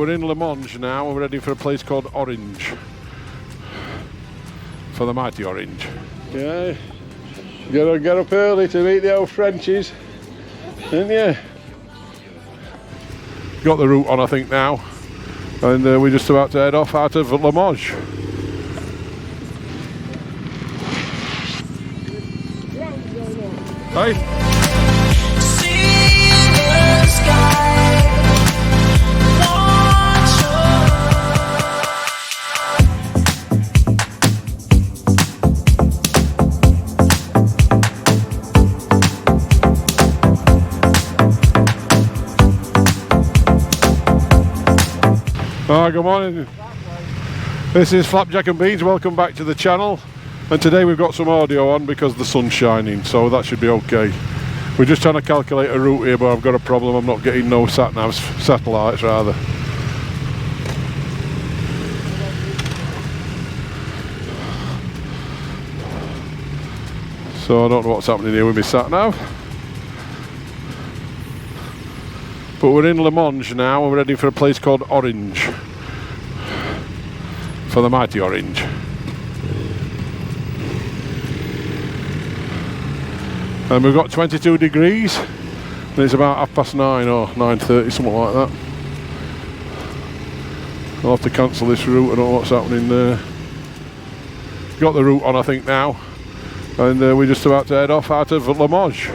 we're in Limoges now, and we're heading for a place called Orange. For the mighty Orange. Yeah, you gotta get up early to meet the old Frenchies, didn't you? Got the route on, I think, now, and we're just about to head off out of Limoges. Hey. Good morning. This is Flapjackandbeans. Welcome back to the channel. And today we've got some audio on because the sun's shining, so that should be okay. We're just trying to calculate a route here, but I've got a problem. I'm not getting no satellites rather. So I don't know what's happening here with my sat-nav. But we're in Limoges now, and we're heading for a place called Orange. For the mighty Orange. And we've got 22 degrees, and it's about 9:30 or 9:30, something like that. I'll have to cancel this route. I don't know what's happening there. Got the route on, I think, now, and we're just about to head off out of Limoges.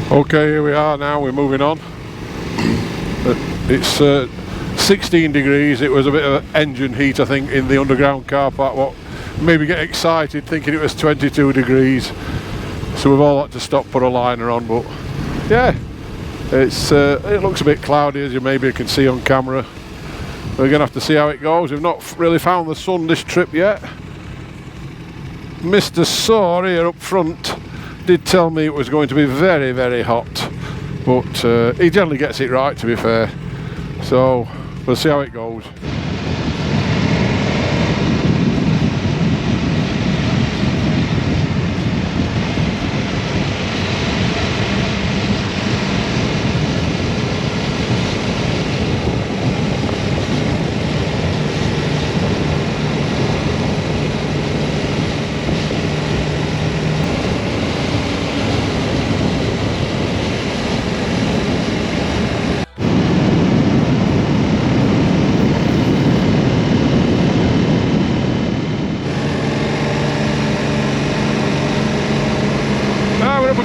Okay, here we are now, we're moving on. It's 16 degrees, it was a bit of engine heat I think in the underground car park, what made me get excited thinking it was 22 degrees. So we've all had to stop, put a liner on, but yeah, it looks a bit cloudy as you maybe can see on camera. We're going to have to see how it goes. We've not really found the sun this trip yet. Mr. Saw here up front did tell me it was going to be very, very hot, but he generally gets it right, to be fair, so we'll see how it goes.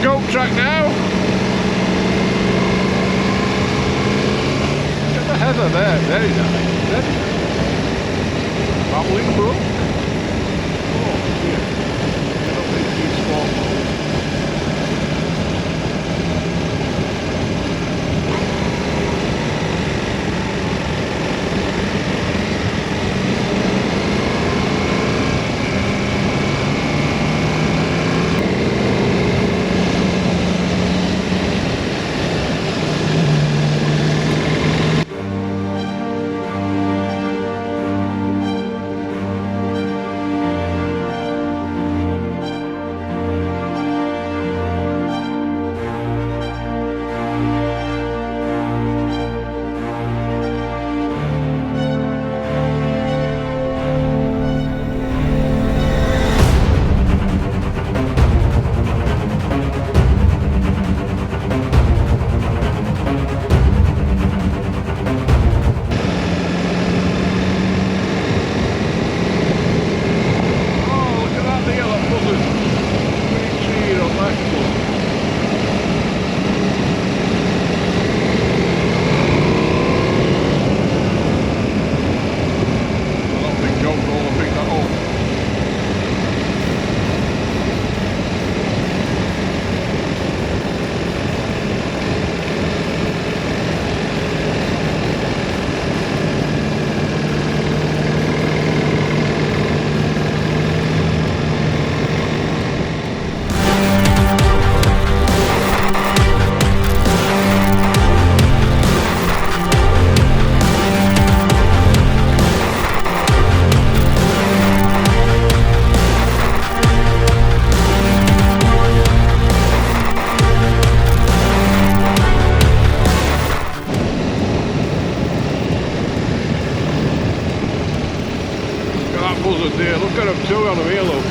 Goat track now. Get the heather there, very nice. Very nice. Babbling brook. Oh dear. Get up into these sport. buzzard there. Look at them too on them here, look.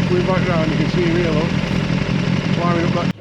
Going back round, you can see him here, look, climbing up that.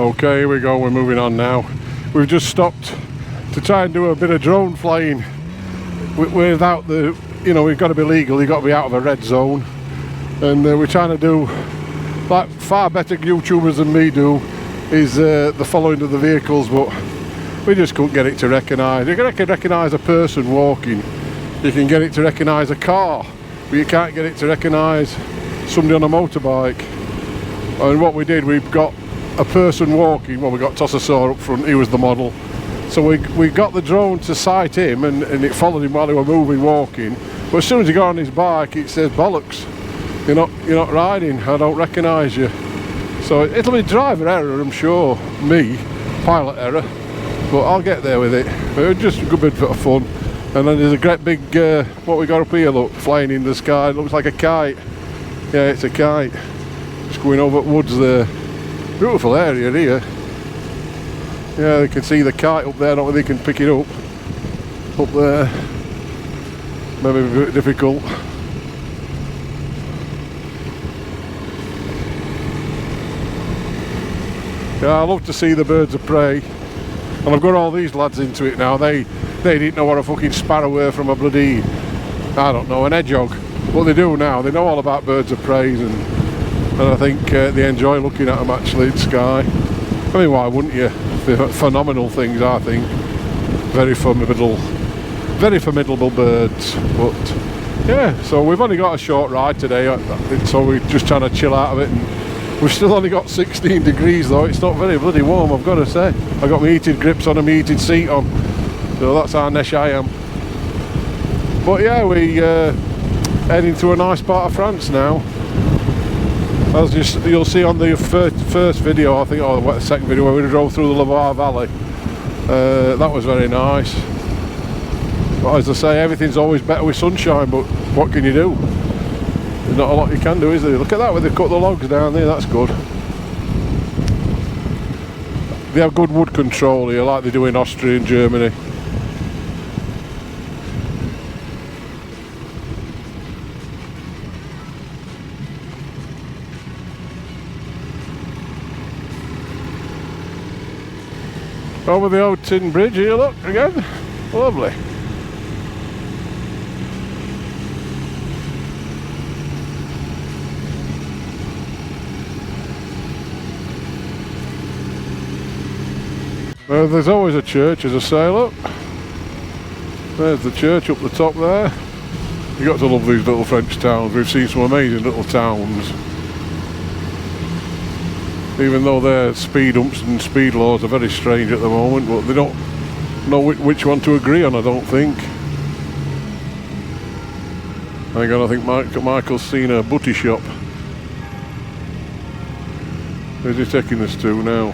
Okay, here we go, we're moving on now. We've just stopped to try and do a bit of drone flying without the, you know, we've got to be legal, you've got to be out of a red zone. And we're trying to do, like far better YouTubers than me do, is the following of the vehicles, but we just couldn't get it to recognise. You can recognise a person walking, you can get it to recognise a car, but you can't get it to recognise somebody on a motorbike. And what we did, we've got a person walking, well, we got Tossasaur up front, he was the model, so we got the drone to sight him, and it followed him while he were moving, walking, but as soon as he got on his bike it says, bollocks, you're not riding, I don't recognise you. So it'll be driver error, I'm sure, me, pilot error, but I'll get there with it. It was just a good bit of fun. And then there's a great big, what we got up here, look, flying in the sky, it looks like a kite. Yeah, it's a kite, just going over woods there. Beautiful area here. Yeah, you can see the kite up there, I don't know whether you can pick it up there. Maybe a bit difficult. Yeah, I love to see the birds of prey. And I've got all these lads into it now. They didn't know what a fucking sparrow were from a bloody, I don't know, an hedgehog. What they do now, they know all about birds of prey, and I think they enjoy looking at them actually in the sky. I mean, why wouldn't you? They're phenomenal things, I think. Very formidable birds. But yeah, so we've only got a short ride today, so we're just trying to chill out of it and We've still only got 16 degrees though, it's not very bloody warm, I've got to say. I've got my heated grips on and my heated seat on, so that's how nesh I am. But yeah, we heading to a nice part of France now. As you'll see on the first video, I think, or the second video, where we drove through the Limoge Valley. That was very nice. But as I say, everything's always better with sunshine, but what can you do? There's not a lot you can do, is there? Look at that, where they cut the logs down there, that's good. They have good wood control here, like they do in Austria and Germany. Over the old tin bridge here, look, again. Lovely. There's always a church, as I say, look. There's the church up the top there. You've got to love these little French towns. We've seen some amazing little towns. Even though their speed humps and speed laws are very strange at the moment, but they don't know which one to agree on, I don't think. Hang on, I think Michael's seen a butty shop. Where's he taking us to now?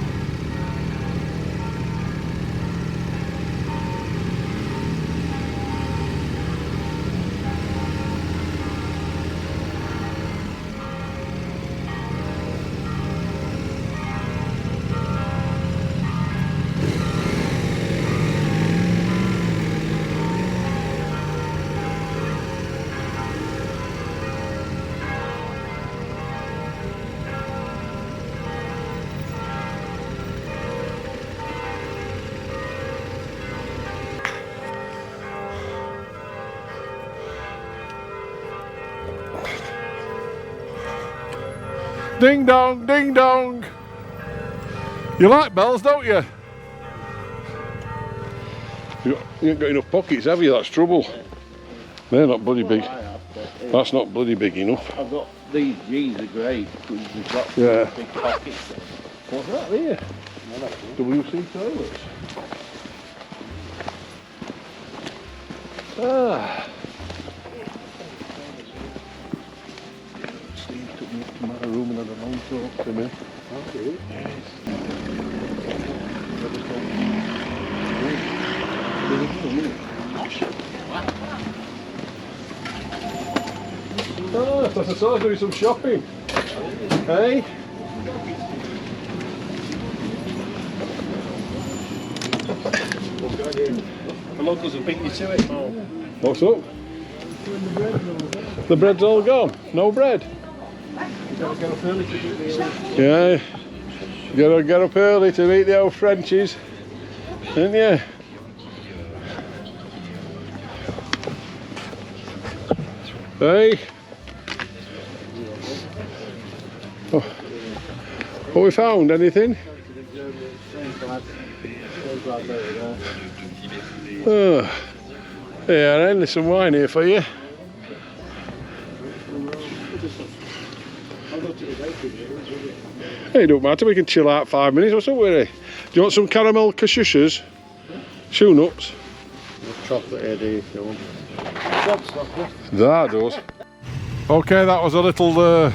Ding dong, ding dong. You like bells, don't you? You ain't got enough pockets, have you? That's trouble. They're not bloody big. That's not bloody big enough. I've got these jeans are great because they've got big pockets. What's that there? WC toilets. Ah. Steve took me up to my room and had a long talk to me. Okay. Yes. Oh, I saw doing some shopping. Hey? The locals will beat you to it. Oh. What's up? The bread's all gone. No bread. You gotta get up early to do the Yeah. You gotta get up early to eat the old Frenchies. Didn't you? Hey? Oh. What we found? Anything? Oh. Yeah, then there's some wine here for you. Hey, don't matter, we can chill out 5 minutes. What's up with it? Do you want some caramel cashushas? Shoe nuts? chocolate here, do you, if you want? That does. Okay, that was a little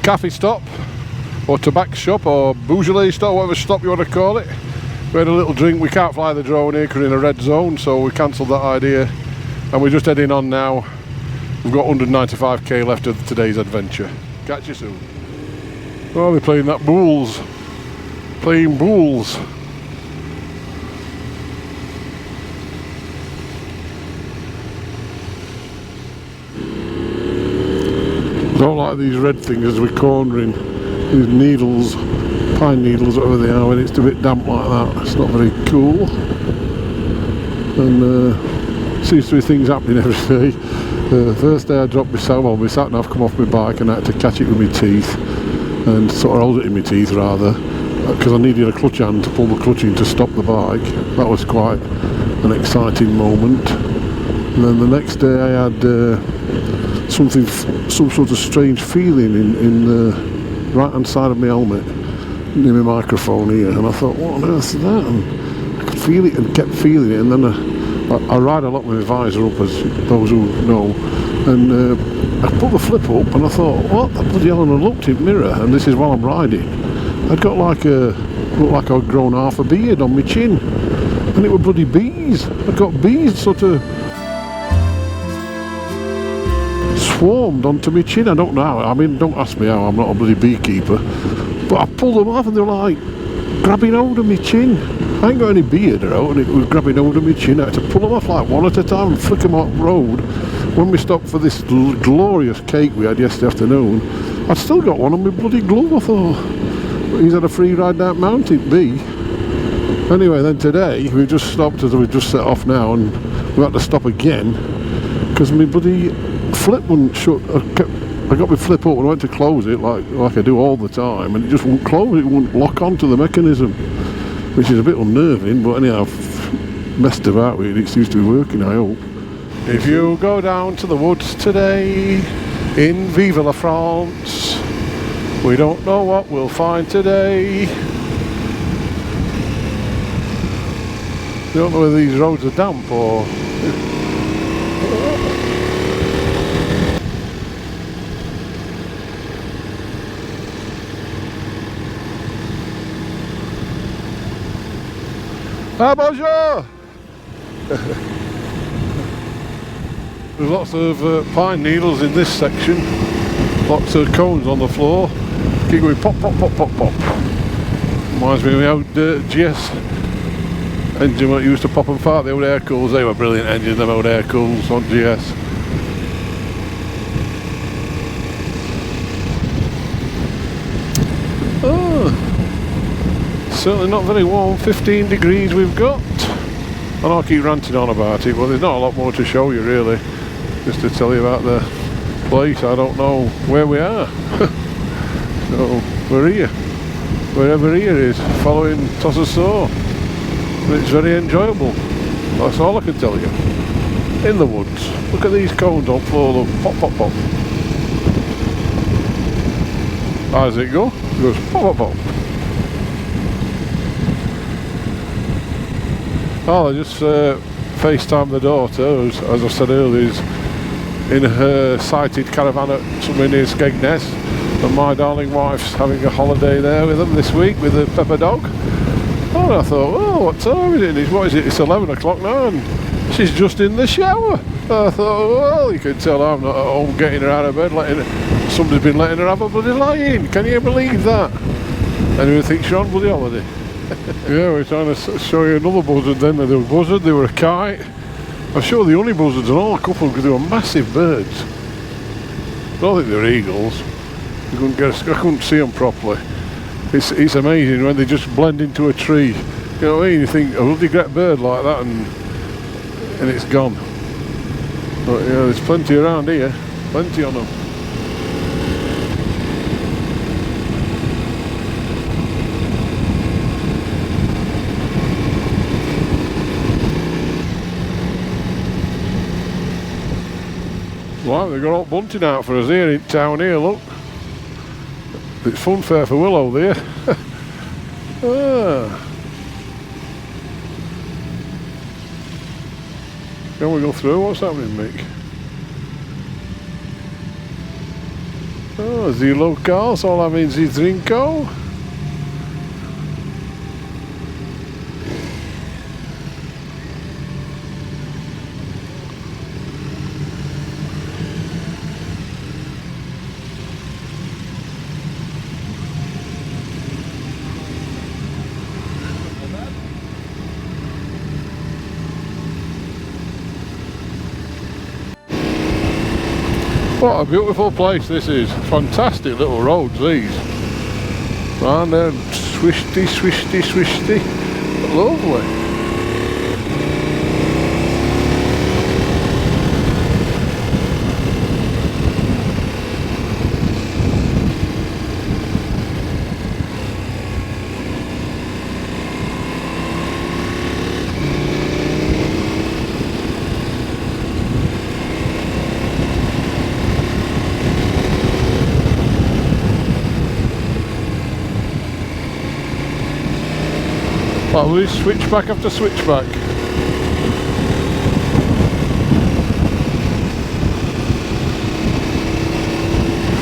cafe stop, or tobacco shop, or Beaujolais stop, whatever stop you want to call it. We had a little drink. We can't fly the drone here because we're in a red zone, so we cancelled that idea. And we're just heading on now. We've got 195k left of today's adventure. Catch you soon. Oh, they're playing that bowls. Playing bowls. I don't like these red things with cornering. These needles, pine needles, whatever they are, when it's a bit damp like that. It's not very cool. And seems to be things happening every day. First day I dropped my sat nav come off my bike and I had to catch it with my teeth and sort of hold it in my teeth rather, because I needed a clutch hand to pull the clutch in to stop the bike. That was quite an exciting moment. And then the next day I had some sort of strange feeling in right hand side of my helmet, near my microphone here, and I thought, what on earth is that? And I could feel it and kept feeling it, and then I ride a lot with my visor up, as those who know, and I put the flip up and I thought, what the bloody hell, and I looked in the mirror, and this is while I'm riding, I'd got looked like I'd grown half a beard on my chin, and it were bloody bees. I'd got bees sort of swarmed onto my chin. I don't know how, I mean, don't ask me how, I'm not a bloody beekeeper, but I pulled them off and they were like grabbing hold of my chin. I ain't got any beard out, and it was grabbing hold of my chin. I had to pull them off like one at a time and flick them off the road. When we stopped for this glorious cake we had yesterday afternoon, I'd still got one on my bloody glove. I thought, he's had a free ride down Mountain B. Anyway, then today we just stopped as we just set off now, and we had to stop again because my bloody flip wouldn't shut. I got my flip up and I went to close it like I do all the time, and it just wouldn't close. It wouldn't lock onto the mechanism, which is a bit unnerving. But anyhow, I've messed about with it. It seems to be working, I hope. If you go down to the woods today in Vive la France, we don't know what we'll find today. We don't know whether these roads are damp or... Ah, bonjour! There's lots of pine needles in this section. Lots of cones on the floor. Keep going pop, pop, pop, pop, pop. Reminds me of the old GS engine that used to pop and fart, the old air coolers. They were brilliant engines, them old air coolers on GS. Oh, certainly not very warm. 15 degrees we've got. And I'll keep ranting on about it, but there's not a lot more to show you really. Just to tell you about the place. I don't know where we are. So we're here. Wherever here is, following Tossasaw. It's very enjoyable. That's all I can tell you. In the woods. Look at these cones on floor, look. Pop, pop, pop. How does it go? It goes pop, pop, pop. Oh, I just FaceTimed the daughter, as I said earlier, is in her sighted caravan at somewhere near Skegness, and my darling wife's having a holiday there with them this week with the pepper dog. Oh, and I thought, oh, what time is it? What is it? It's 11 o'clock now, and she's just in the shower. I thought, well, you can tell I'm not at home getting her out of bed, somebody's been letting her have a bloody lie-in. Can you believe that? Anyone thinks you're on bloody holiday? Yeah, we're trying to show you another buzzard then. They were a buzzard, they were a kite. I'm sure the honey buzzards and all a couple because they were massive birds. I don't think they were eagles. I couldn't see them properly. It's amazing when they just blend into a tree. You know what I mean? You think, oh, will you get a bird like that and it's gone. But yeah, there's plenty around here. Plenty on them. Well, they've got all bunting out for us here in town here, look. It's fun fair for Willow there. Ah. Can we go through? What's happening, Mick? Oh, the locals all having the drinko. What a beautiful place this is. Fantastic little roads these. And they're swishy, swishy, swishy. Lovely. Like switchback after switchback.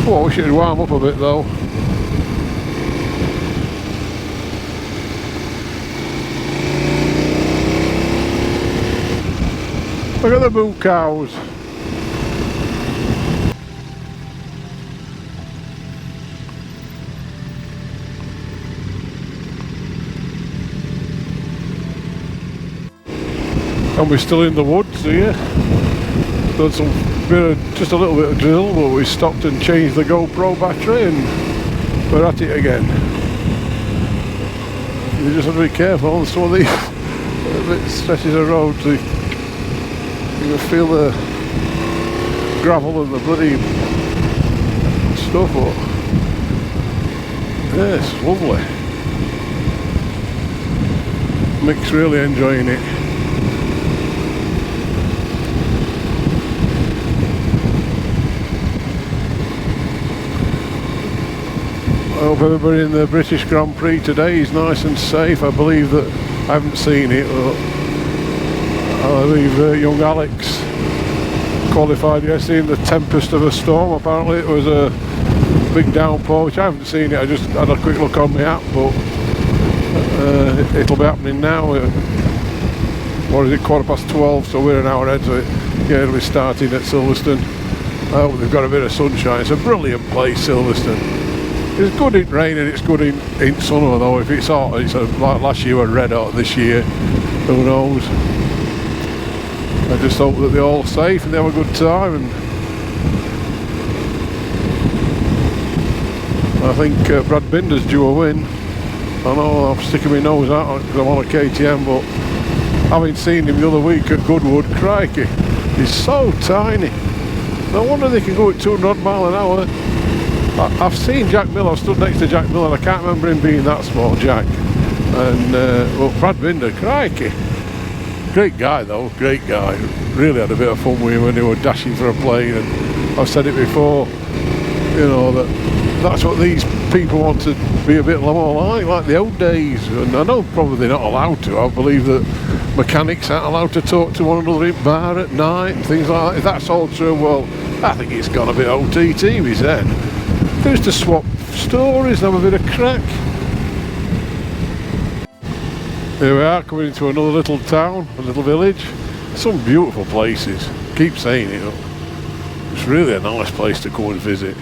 Oh, I wish it'd warm up a bit though. Look at the moo cows. And we're still in the woods here. Done just a little bit of drill, but we stopped and changed the GoPro battery and we're at it again. You just have to be careful on some of these bit stretches of road. You can feel the gravel and the bloody stuff up. Yeah, it's lovely. Mick's really enjoying it. I hope everybody in the British Grand Prix today is nice and safe. I believe that, I haven't seen it, but I believe young Alex qualified yesterday in the tempest of a storm. Apparently it was a big downpour, which I haven't seen it. I just had a quick look on the app, but it'll be happening now. What is it, 12:15, so we're an hour ahead, so yeah, it'll be starting at Silverstone. I hope they've got a bit of sunshine. It's a brilliant place, Silverstone. It's good in rain and it's good in summer though. If it's hot, it's like last year we're red hot, this year, who knows. I just hope that they're all safe and they have a good time. And I think Brad Binder's due a win. I know I'm sticking my nose out because I'm on a KTM, but having seen him the other week at Goodwood, crikey, he's so tiny. No wonder they can go at 200 mile an hour. I've seen Jack Miller, I've stood next to Jack Miller, and I can't remember him being that small, Jack. And, well, Brad Binder, crikey. Great guy though, great guy. Really had a bit of fun with him when they were dashing for a plane, and I've said it before, you know, that's what these people want to be a bit more like the old days. And I know probably they're not allowed to. I believe that mechanics aren't allowed to talk to one another in bar at night and things like that. If that's all true, well, I think it's gone a bit OTT with then. They used to swap stories and have a bit of crack. Here we are, coming into another little town, a little village. Some beautiful places. Keep saying it. It's really a nice place to go and visit.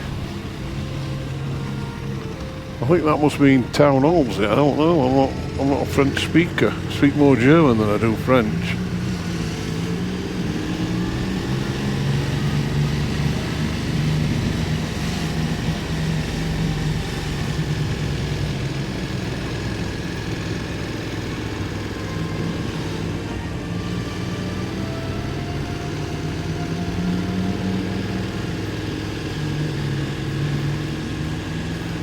I think that must mean town halls. I don't know. I'm not a French speaker. I speak more German than I do French.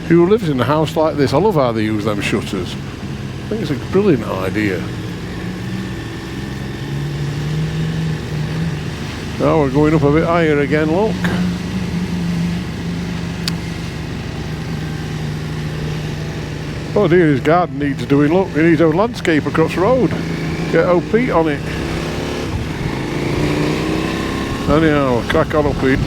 Who lives in a house like this? I love how they use them shutters. I think it's a brilliant idea. Now we're going up a bit higher again, look. Oh dear, his garden needs doing, look. He needs a landscape across the road. Get old Pete on it. Anyhow, crack on up Pete.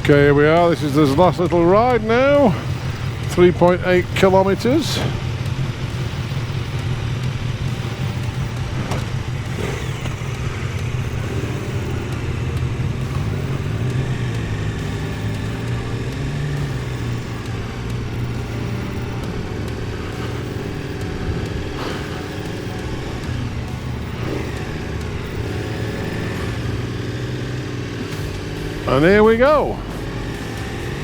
Okay, here we are. This is this last little ride now. 3.8 kilometres. And here we go.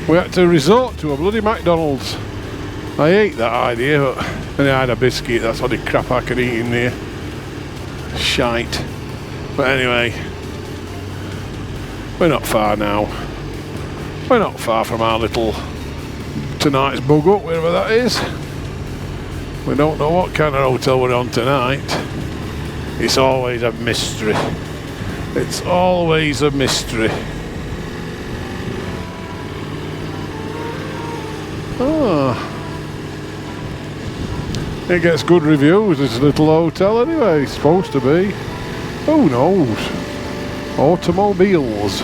We had to resort to a bloody McDonald's. I hate that idea, but then I had a biscuit. That's all the crap I could eat in there. Shite. But anyway, we're not far now. We're not far from our little tonight's bug up, wherever that is. We don't know what kind of hotel we're on tonight. It's always a mystery. It's always a mystery. It gets good reviews, this little hotel anyway, it's supposed to be. Who knows? Automobiles.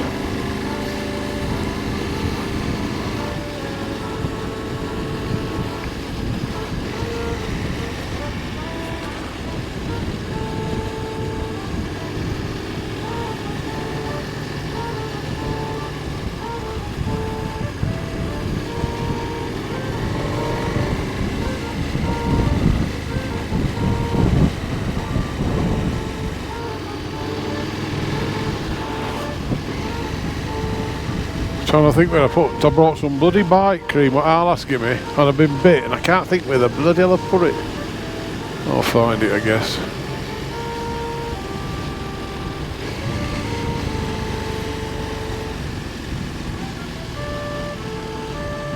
Trying to think where I brought some bloody bike cream, what Al asking me, and I've been bit and I can't think where the bloody hell I put it. I'll find it, I guess.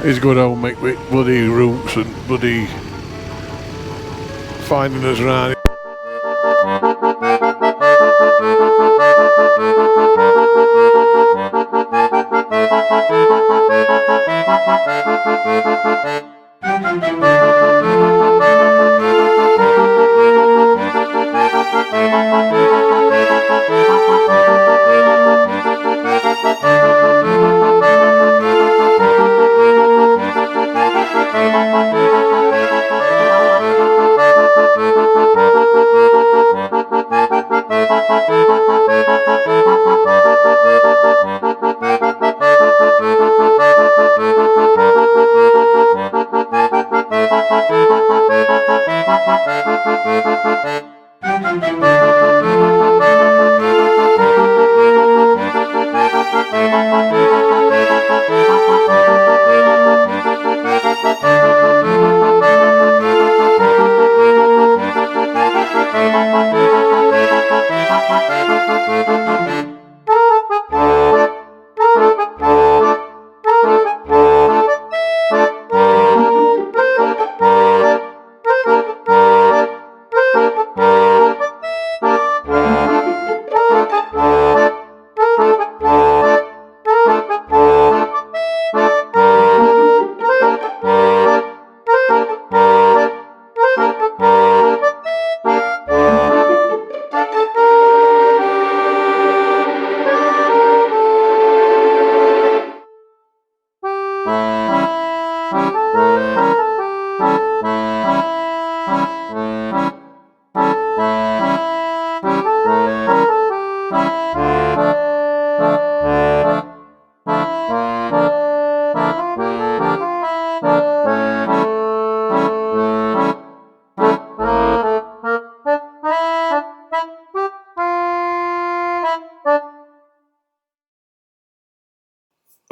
It's good old Mick with bloody roots and bloody finding us round.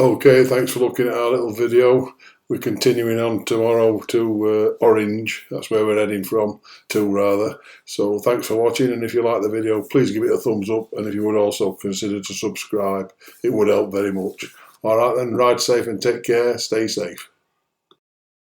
Okay, thanks for looking at our little video. We're continuing on tomorrow to Orange. That's where we're heading from, to rather. So thanks for watching, and if you like the video, please give it a thumbs up, and if you would also consider to subscribe, it would help very much. Alright then, ride safe and take care, stay safe.